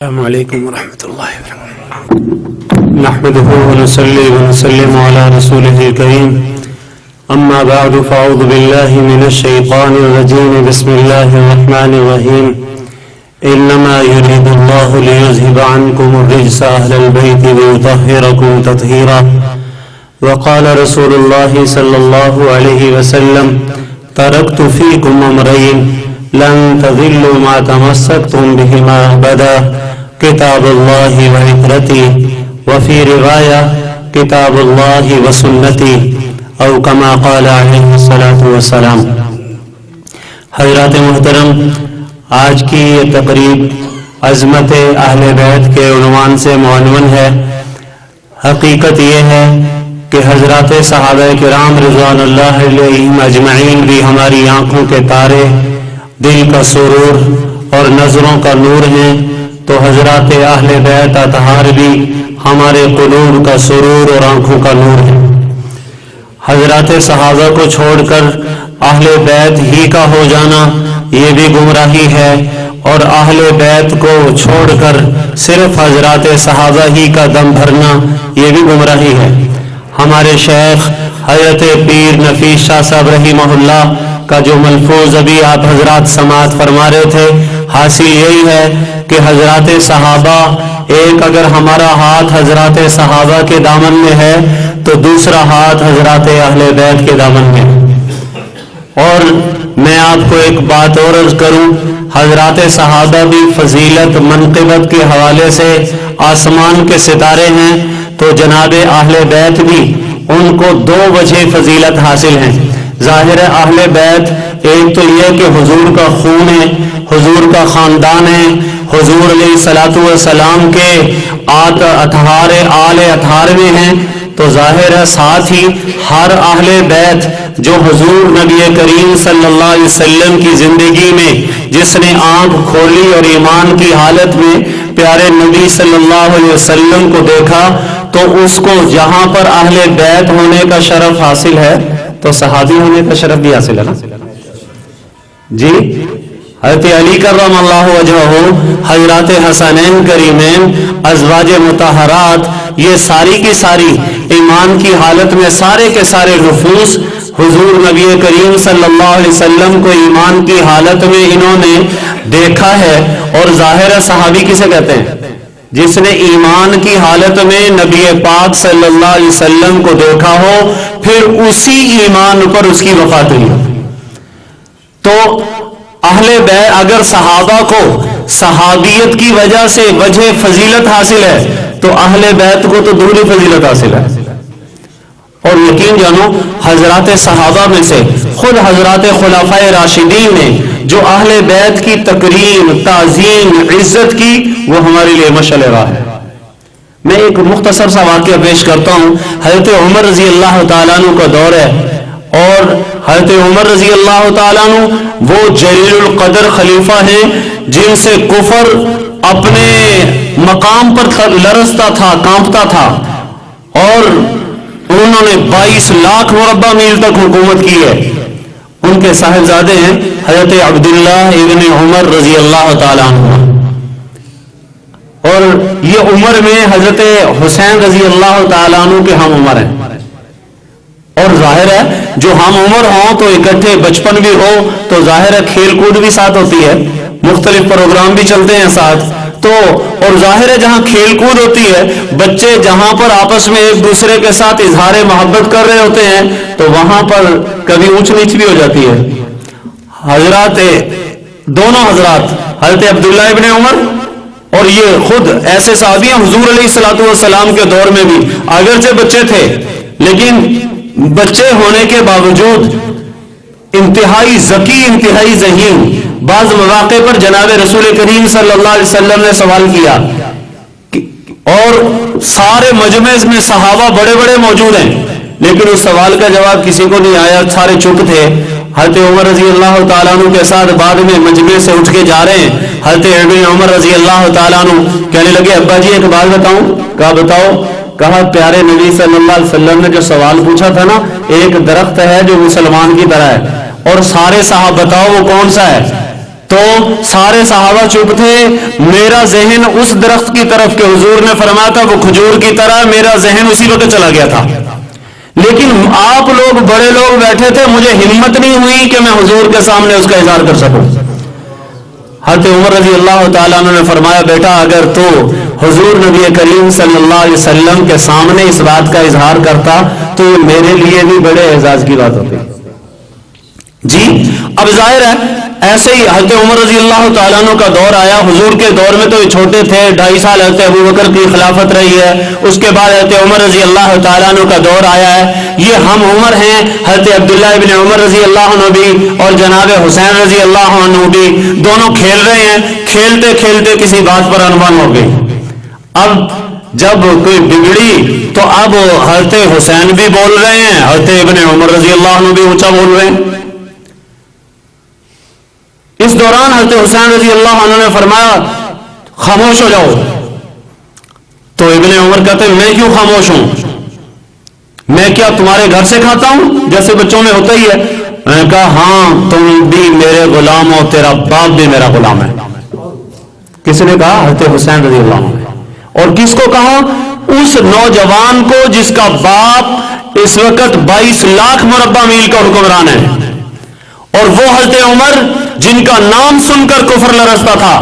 السلام علیکم ورحمۃ اللہ وبرکاتہ نحمده ونصلي ونسلم على رسوله الكريم اما بعد فاعوذ بالله من الشیطان الرجیم بسم اللہ الرحمن الرحیم انما يريد الله ليذهب عنكم الرجس اهل البيت ويطهركم تطهيرا وقال رسول الله صلى الله عليه وسلم تركت فيكم امرين لن تضلوا ما تمسكتم بهما ابدا کتاب اللہ و عترتی وفی روایہ کتاب اللہ و سنتی او کما قال علیہ الصلاۃ والسلام۔ حضرات محترم، آج کی یہ تقریب عظمت اہل بیت کے عنوان سے معنون ہے۔ حقیقت یہ ہے کہ حضرات صحابہ کرام رضوان اللہ علیہم اجمعین بھی ہماری آنکھوں کے تارے، دل کا سرور اور نظروں کا نور ہیں، تو حضرات اہل بیت اطہار بھی ہمارے قلوب کا سرور اور آنکھوں کا نور ہے۔ حضرات صحابہ کو چھوڑ کر اہل بیت ہی کا ہو جانا یہ بھی گمراہی ہے، اور اہل بیت کو چھوڑ کر صرف حضرات صحابہ ہی کا دم بھرنا یہ بھی گمراہی ہے۔ ہمارے شیخ حضرت پیر نفیس شاہ صاحب رحمہ اللہ کا جو ملفوظ ابھی آپ حضرات سماعت فرما رہے تھے، حاصل یہی ہے کہ حضرات صحابہ، ایک اگر ہمارا ہاتھ حضرات صحابہ کے دامن میں ہے تو دوسرا ہاتھ حضرات اہل بیت کے دامن میں ہے۔ اور میں آپ کو ایک بات اور عرض کروں، حضرات صحابہ بھی فضیلت منقبت کے حوالے سے آسمان کے ستارے ہیں، تو جناب اہل بیت بھی ان کو دو وجہ فضیلت حاصل ہیں۔ ظاہر اہل بیت ایک تو یہ کہ حضور کا خون ہے، حضور کا خاندان ہے، حضور علیہ الصلوۃ والسلام کے اطہار آل اطہار میں ہیں، تو ظاہر ہے ساتھ ہی ہر اہل بیت جو حضور نبی کریم صلی اللہ علیہ وسلم کی زندگی میں جس نے آنکھ کھولی اور ایمان کی حالت میں پیارے نبی صلی اللہ علیہ وسلم کو دیکھا، تو اس کو جہاں پر اہل بیت ہونے کا شرف حاصل ہے تو صحابی ہونے کا شرف بھی حاصل ہے نا جی۔ حضرت علی کرم اللہ وجہہ، حضرات حسنین کریمین، ازواج مطہرات، یہ ساری کی ساری ایمان کی حالت میں سارے کے سارے نفوس حضور نبی کریم صلی اللہ علیہ وسلم کو ایمان کی حالت میں انہوں نے دیکھا ہے۔ اور ظاہر صحابی کسے کہتے ہیں؟ جس نے ایمان کی حالت میں نبی پاک صلی اللہ علیہ وسلم کو دیکھا ہو، پھر اسی ایمان پر اس کی وفات ہوئی۔ تو اہل بیت، اگر صحابہ کو صحابیت کی وجہ سے وجہ فضیلت حاصل ہے تو اہل بیت کو تو دوسری فضیلت حاصل ہے۔ اور یقین جانو، حضرات صحابہ میں سے خود حضرات خلفائے راشدین نے جو اہل بیت کی تکریم، تعظیم، عزت کی، وہ ہمارے لیے مشعل راہ ہے۔ میں ایک مختصر سا واقعہ پیش کرتا ہوں۔ حضرت عمر رضی اللہ تعالیٰ عنہ کا دور ہے، اور حضرت عمر رضی اللہ تعالیٰ عنہ وہ جلیل القدر خلیفہ ہیں جن سے کفر اپنے مقام پر لرزتا تھا، کانپتا تھا، اور انہوں نے 22 لاکھ مربع میل تک حکومت کی ہے۔ ان کے صاحبزادے ہیں حضرت عبداللہ ابن عمر رضی اللہ تعالیٰ عنہ، اور یہ عمر میں حضرت حسین رضی اللہ تعالیٰ عنہ کے ہم عمر ہیں۔ اور ظاہر ہے جو ہم عمر ہوں تو اکٹھے بچپن بھی ہو تو ظاہر ہے کھیل کود بھی ساتھ ہوتی ہے، مختلف پروگرام بھی چلتے ہیں ساتھ، تو اور ظاہر ہے جہاں کھیل کود ہوتی ہے، بچے جہاں پر آپس میں ایک دوسرے کے ساتھ اظہار محبت کر رہے ہوتے ہیں تو وہاں پر کبھی اونچ نیچ بھی ہو جاتی ہے۔ حضرات دونوں حضرات حضرت عبداللہ ابن عمر اور یہ خود ایسے صحابی ہیں، حضور علیہ الصلوۃ والسلام کے دور میں بھی اگرچہ بچے تھے لیکن بچے ہونے کے باوجود انتہائی ذکی، انتہائی ذہین۔ بعض مواقع پر جناب رسول کریم صلی اللہ علیہ وسلم نے سوال کیا، اور سارے مجمع میں صحابہ بڑے بڑے موجود ہیں، لیکن اس سوال کا جواب کسی کو نہیں آیا، سارے چپ تھے۔ حضرت عمر رضی اللہ تعالیٰ عنہ کے ساتھ بعد میں مجمع سے اٹھ کے جا رہے ہیں، حضرت ابن عمر رضی اللہ تعالیٰ عنہ کہنے لگے، ابا جی ایک بات بتاؤں؟ کہا بتاؤ۔ کہا پیارے نبی صلی اللہ علیہ وسلم نے جو سوال پوچھا تھا نا، ایک درخت ہے جو مسلمان کی طرح ہے، اور سارے صاحب بتاؤ وہ کون سا ہے؟ تو سارے صحابہ چپ تھے. میرا ذہن اس درخت کی طرف کہ حضور نے فرمایا تھا وہ کھجور کی طرح، میرا ذہن اسی وقت چلا گیا تھا. لیکن آپ لوگ بڑے لوگ بیٹھے تھے، مجھے ہمت نہیں ہوئی کہ میں حضور کے سامنے اس کا اظہار کر سکوں. حضرت عمر رضی اللہ تعالیٰ عنہ نے فرمایا بیٹا اگر تو حضور نبی کریم صلی اللہ علیہ وسلم کے سامنے اس بات کا اظہار کرتا تو یہ میرے لیے بھی بڑے اعزاز کی بات ہوتی. جی اب ظاہر ہے ایسے ہی حضرت عمر رضی اللہ تعالیٰ عنہ کا دور آیا. حضور کے دور میں تو یہ چھوٹے تھے، 2.5 سال حضرت ابو بکر کی خلافت رہی ہے. اس کے بعد حضرت عمر رضی اللہ تعالیٰ عنہ کا دور آیا ہے. یہ ہم عمر ہیں، حضرت عبداللہ ابن عمر رضی اللہ عنہ بھی اور جناب حسین رضی اللہ عنہ بھی دونوں کھیل رہے ہیں. کھیلتے کھیلتے کسی بات پر انبن ہو گئی. اب جب کوئی بگڑی تو اب حضرت حسین بھی بول رہے ہیں، حضرت ابن عمر رضی اللہ عنہ بھی اونچا بول رہے ہیں. اس دوران حضرت حسین رضی اللہ عنہ نے فرمایا خاموش ہو جاؤ. تو ابن عمر کہتے ہیں میں کیوں خاموش ہوں، میں کیا تمہارے گھر سے کھاتا ہوں جیسے بچوں میں ہوتا ہی ہے. میں نے کہا ہاں تم بھی میرے غلام ہو، تیرا باپ بھی میرا غلام ہے. کس نے کہا؟ حضرت حسین رضی اللہ عنہ. اور کس کو کہا؟ اس نوجوان کو جس کا باپ اس وقت 22 لاکھ مربع میل کا حکمران ہے، اور وہ حضرت عمر جن کا نام سن کر کفر لرزتا تھا.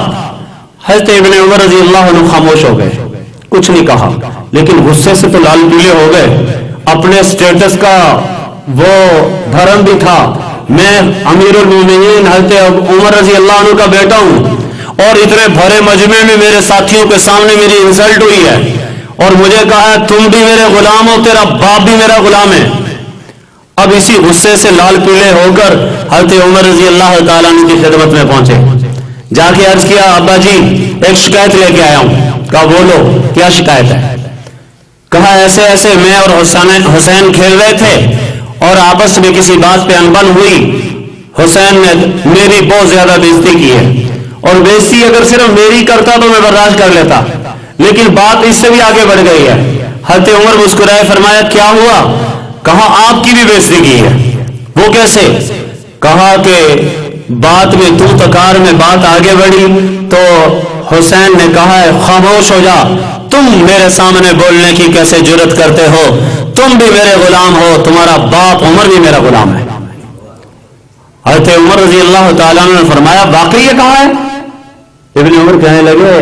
حضرت ابن عمر رضی اللہ عنہ خاموش ہو گئے، کچھ نہیں کہا. لیکن غصے سے تو لال پیلے ہو گئے. اپنے سٹیٹس کا وہ دھرم بھی تھا، میں امیر المومنین حضرت عمر رضی اللہ عنہ کا بیٹا ہوں اور اتنے بھرے مجمع میں میرے ساتھیوں کے سامنے میری انسلٹ ہوئی ہے اور مجھے کہا ہے تم بھی میرے غلام ہو، تیرا باپ بھی میرا غلام ہے. اب اسی غصے سے لال پیلے ہو کر حضرت عمر رضی اللہ تعالیٰ عنہ کی خدمت میں پہنچے. جا کے عرض کیا ابا جی ایک شکایت لے کے آیا ہوں. کہا بولو کیا شکایت ہے؟ کہا ایسے ایسے میں اور حسین کھیل رہے تھے اور آپس میں کسی بات پہ انبن ہوئی. حسین نے میری بہت زیادہ بےزتی کی ہے، اور بےزتی اگر صرف میری کرتا تو میں برداشت کر لیتا، لیکن بات اس سے بھی آگے بڑھ گئی ہے. حضرت عمر مسکرائے، فرمایا کیا ہوا؟ کہا آپ کی بھی بےزتی کی ہے. وہ کیسے؟ کہا کہ بات میں تو تکار میں بات آگے بڑھی تو حسین نے کہا ہے خاموش ہو جا، تم میرے سامنے بولنے کی کیسے جرت کرتے ہو؟ تم بھی میرے غلام ہو، تمہارا باپ عمر بھی میرا غلام ہے. حضرت عمر رضی اللہ تعالیٰ عنہ نے فرمایا واقعی یہ کہا ہے؟ ابن عمر کہنے لگے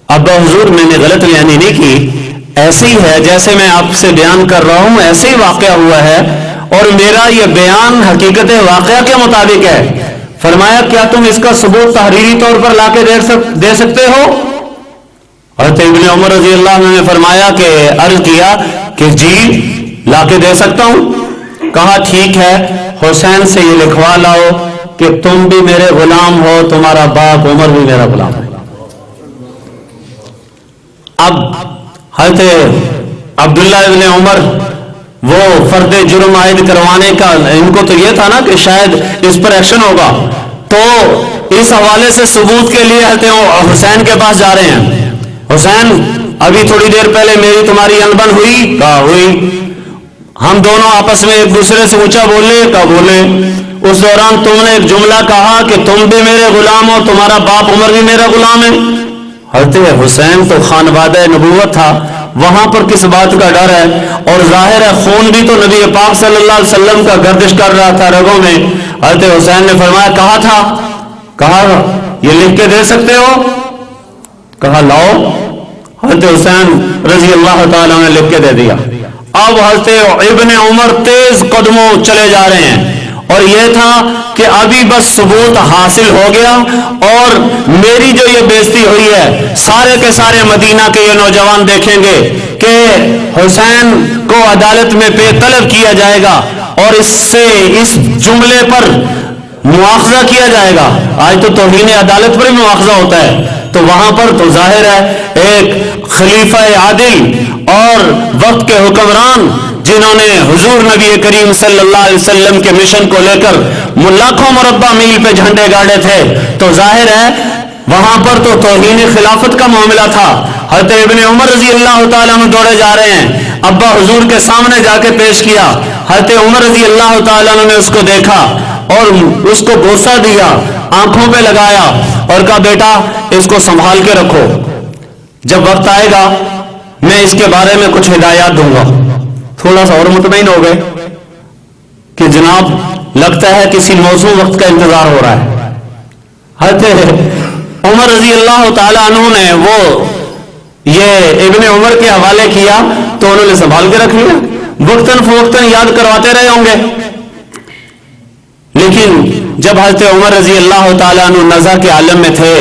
ابا حضور میں نے غلط بیانی نہیں کی، ایسے ہی ہے جیسے میں آپ سے بیان کر رہا ہوں ایسے ہی واقعہ ہوا ہے، اور میرا یہ بیان حقیقت واقعہ کے مطابق ہے. فرمایا کیا تم اس کا ثبوت تحریری طور پر لا کے دے سکتے ہو؟ حضرت ابن عمر رضی اللہ عنہ نے فرمایا کہ عرض کیا کہ جی لا کے دے سکتا ہوں. کہا ٹھیک ہے حسین سے یہ لکھوا لاؤ کہ تم بھی میرے غلام ہو، تمہارا باپ عمر بھی میرا غلام ہے. اب حضرت عبداللہ ابن عمر وہ فرد جرم عائد کروانے کا ان کو تو یہ تھا نا کہ شاید اس پر ایکشن ہوگا، تو اس حوالے سے ثبوت کے لیے حضرت حسین کے پاس جا رہے ہیں. حسین ابھی تھوڑی دیر پہلے میری تمہاری انبن ہوئی؟ کہا ہوئی. ہم دونوں آپس میں ایک دوسرے سے اونچا بولے؟ کہا بولے. اس دوران تم نے ایک جملہ کہا کہ تم بھی میرے غلام ہو، تمہارا باپ عمر بھی میرا غلام ہے. حضرت حسین تو خانوادہ نبوت تھا، وہاں پر کس بات کا ڈر ہے؟ اور ظاہر ہے خون بھی تو نبی پاک صلی اللہ علیہ وسلم کا گردش کر رہا تھا رگوں میں. حضرت حسین نے فرمایا کہا تھا، کہا یہ لکھ کے دے سکتے ہو؟ کہا لاؤ. حضرت حسین رضی اللہ تعالیٰ نے لکھ کے دے دیا. اب حضرت ابن عمر تیز قدموں چلے جا رہے ہیں، اور یہ تھا کہ ابھی بس ثبوت حاصل ہو گیا، اور میری جو یہ بےزتی ہوئی ہے سارے کے سارے مدینہ کے یہ نوجوان دیکھیں گے کہ حسین کو عدالت میں بے طلب کیا جائے گا اور اس سے اس جملے پر مواخذہ کیا جائے گا. آج تو توہین عدالت پر ہی مواخذہ ہوتا ہے، تو وہاں پر تو ظاہر ہے ایک خلیفہ عادل اور وقت کے حکمران جنہوں نے حضور نبی کریم صلی اللہ علیہ وسلم کے مشن کو لے کر لاکھوں مربع میل پہ جھنڈے گاڑے تھے، تو ظاہر ہے وہاں پر تو توہین خلافت کا معاملہ تھا. حضرت ابن عمر رضی اللہ تعالیٰ عنہ دوڑے جا رہے ہیں، ابا حضور کے سامنے جا کے پیش کیا. حضرت عمر رضی اللہ تعالیٰ عنہ نے اس کو دیکھا اور اس کو بوسہ دیا، آنکھوں پہ لگایا اور کہا بیٹا اس کو سنبھال کے رکھو، جب وقت آئے گا میں اس کے بارے میں کچھ ہدایات دوں گا۔ تھوڑا سا اور مطمئن ہو گئے کہ جناب لگتا ہے کسی موزوں وقت کا انتظار ہو رہا ہے۔ حضرت عمر رضی اللہ تعالیٰ عنہ نے وہ یہ ابن عمر کے حوالے کیا تو انہوں نے سنبھال کے رکھ لیا، وقتاً فوقتاً یاد کرواتے رہے ہوں گے۔ لیکن جب حضرت عمر رضی اللہ تعالیٰ عنہ نزع کے عالم میں تھے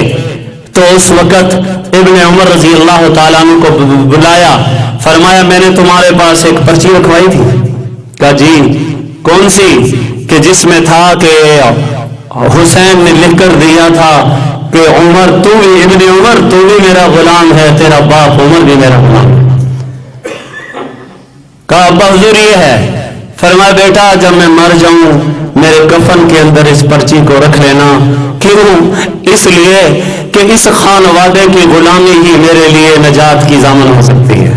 تو اس وقت ابن عمر رضی اللہ تعالیٰ عنہ کو بلایا، فرمایا میں نے تمہارے پاس ایک پرچی رکھوائی تھی۔ کہا جی کون سی؟ کہ جس میں تھا کہ حسین نے لکھ کر دیا تھا کہ عمر تو بھی، ابن عمر تو بھی میرا غلام ہے، تیرا باپ عمر بھی میرا غلام ہے۔ کہا ابا حضور یہ ہے؟ فرمایا بیٹا جب میں مر جاؤں میرے کفن کے اندر اس پرچی کو رکھ لینا۔ کیوں؟ اس لیے کہ اس خانوادے کی غلامی ہی میرے لیے نجات کی ضامن ہو سکتی ہے۔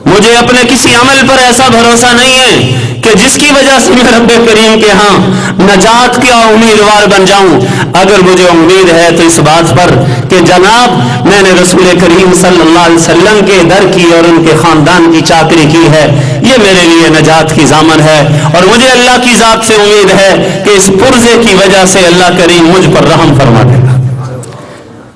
مجھے اپنے کسی عمل پر ایسا بھروسہ نہیں ہے کہ جس کی وجہ سے میں رب کریم کے ہاں نجات کا امیدوار بن جاؤں۔ اگر مجھے امید ہے تو اس بات پر کہ جناب میں نے رسول کریم صلی اللہ علیہ وسلم کے در کی اور ان کے خاندان کی چاکری کی ہے، یہ میرے لیے نجات کی ضامن ہے، اور مجھے اللہ کی ذات سے امید ہے کہ اس پرزے کی وجہ سے اللہ کریم مجھ پر رحم فرما دے گا۔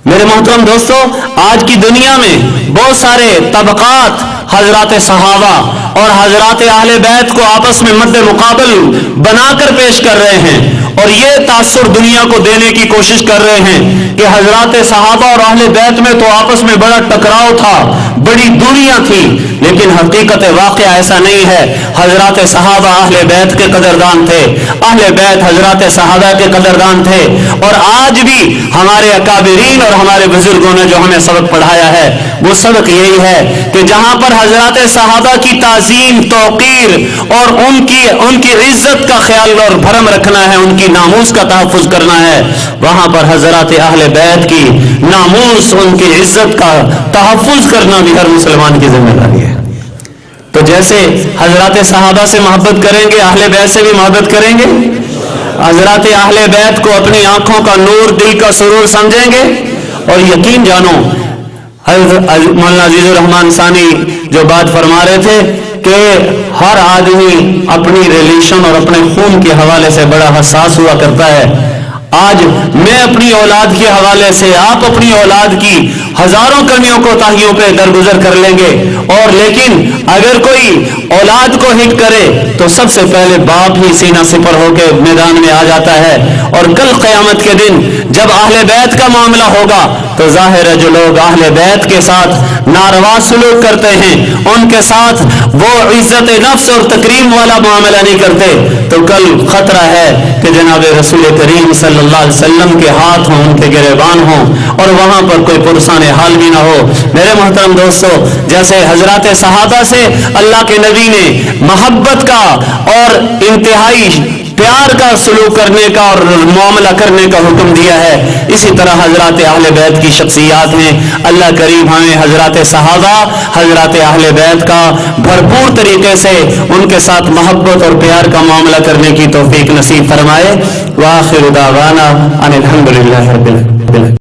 میرے محترم دوستو، آج کی دنیا میں بہت سارے طبقات حضرات صحابہ اور حضرات اہل بیت کو آپس میں مد مقابل بنا کر پیش کر رہے ہیں، اور یہ تاثر دنیا کو دینے کی کوشش کر رہے ہیں کہ حضرات صحابہ اور اہل بیت میں تو آپس میں بڑا ٹکراؤ تھا، بڑی دوریاں تھیں، لیکن حقیقت واقعہ ایسا نہیں ہے۔ حضرات صحابہ اہل بیت کے قدردان تھے، اہل بیت حضرات صحابہ کے قدردان تھے، اور آج بھی ہمارے اکابرین اور ہمارے بزرگوں نے جو ہمیں سبق پڑھایا ہے وہ سبق یہی ہے کہ جہاں پر حضرات صحابہ کی تعظیم، توقیر اور ان کی عزت کا خیال اور بھرم رکھنا ہے، ان کی ناموس کا تحفظ کرنا ہے، وہاں پر حضرات اہل بیت کی ناموس، ان کی عزت کا تحفظ کرنا بھی ہر مسلمان کی ذمہ داری ہے۔ تو جیسے حضرات صحابہ سے محبت کریں گے، اہل بیت سے بھی محبت کریں گے، حضرات اہل بیت کو اپنی آنکھوں کا نور، دل کا سرور سمجھیں گے، اور یقین جانو مولانا عزیز الرحمان ثانی جو بات فرما رہے تھے کہ ہر آدمی اپنی ریلیشن اور اپنے خون کے حوالے سے بڑا حساس ہوا کرتا ہے۔ آج میں اپنی اولاد کے حوالے سے، آپ اپنی اولاد کی ہزاروں کمیوں کو تاہیوں پہ درگزر کر لیں گے، اور لیکن اگر کوئی اولاد کو ہٹ کرے تو سب سے پہلے باپ ہی سینہ سپر ہو کے میدان میں آ جاتا ہے۔ اور کل قیامت کے دن جب اہل بیت کا معاملہ ہوگا تو ظاہر ہے جو لوگ اہل بیت کے ساتھ ناروا سلوک کرتے ہیں، ان کے ساتھ وہ عزت نفس اور تکریم والا معاملہ نہیں کرتے، تو کل خطرہ ہے کہ جناب رسول کریم صلی اللہ علیہ وسلم کے ہاتھ ہوں، ان کے گریبان ہوں، اور وہاں پر کوئی پرسان حال بھی نہ ہو۔ میرے محترم دوستو، جیسے حضرات صحابہ سے اللہ کے نبی نے محبت کا اور انتہائی پیار کا سلوک کرنے کا اور معاملہ کرنے کا حکم دیا ہے، اسی طرح حضرات اہل بیت کی شخصیات ہیں۔ اللہ کریم ہمیں حضرات صحابہ، حضرات اہل بیت کا بھرپور طریقے سے ان کے ساتھ محبت اور پیار کا معاملہ کرنے کی توفیق نصیب فرمائے۔ وآخر دعوانا ان الحمد للہ رب العالمین۔